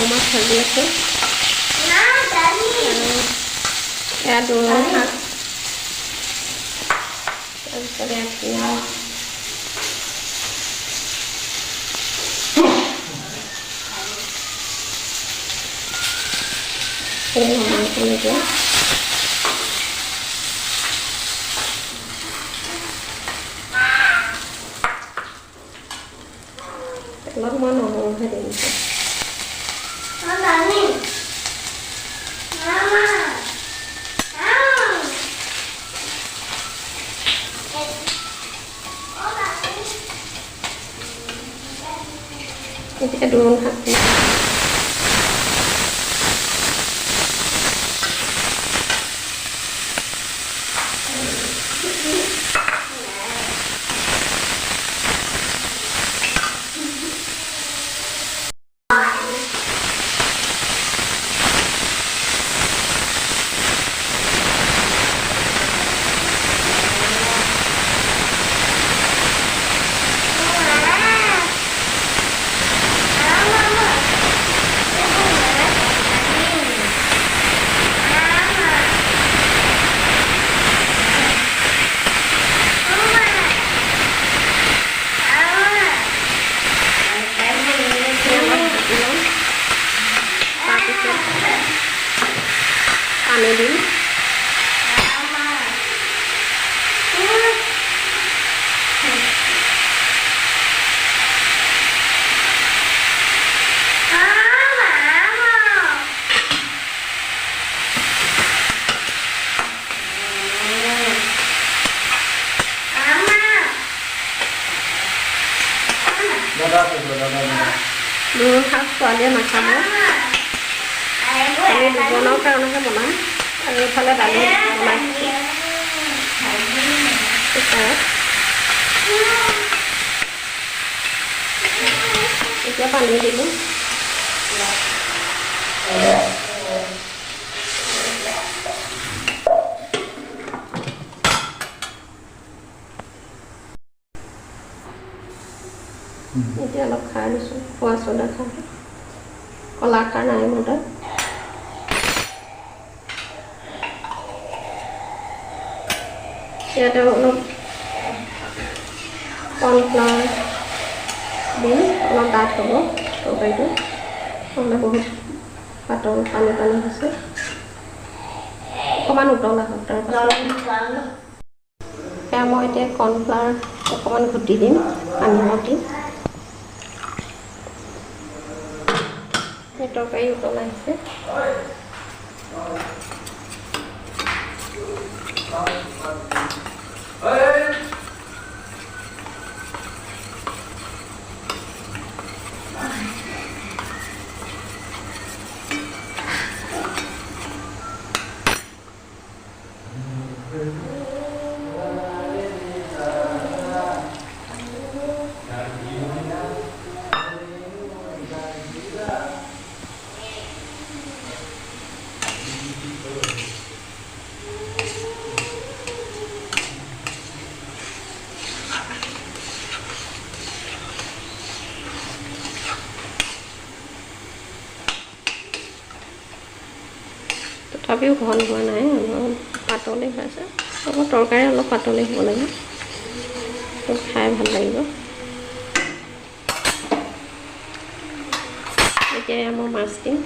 মাছ ভাজি আছোঁ এয়া দোৰোণ শাক তাৰপিছতে পিঁয়াজ মাংসলৈকে তেলত মই নহৰুহে দিছোঁ এতিয়া দোৰোণ শাক পানী দিম দোৰোণ শাক ছোৱালীয়ে নাখাব আমি দুজনৰ কাৰণেহে বনাম আৰু এইফালে দালি বনাইছোঁ এতিয়া পানী দিলোঁ এতিয়া অলপ খাই দিছোঁ খোৱা চ'দা খাই কলা খাৰ নাই মোৰ তাত ইয়াতে অলপ কৰ্ণফ্লাৱাৰ দিম অলপ ডাঠ হ'ব তৰকাৰীটো নহ'লে বহুত পাতল পানী পানী হৈছে অকণমান উতলা হওক তাৰপাছত সেয়া মই এতিয়া কৰ্ণফ্লাৱাৰ অকণমান ঘুটি দিম পানী দি এই তৰকাৰী উতলা আহিছে তথাপিও ঘন হোৱা নাই অলপ পাতলেই হৈছে আকৌ তৰকাৰী অলপ পাতলেই হ'ব লাগে তো খাই ভাল লাগিব এতিয়া মই মাছ দিম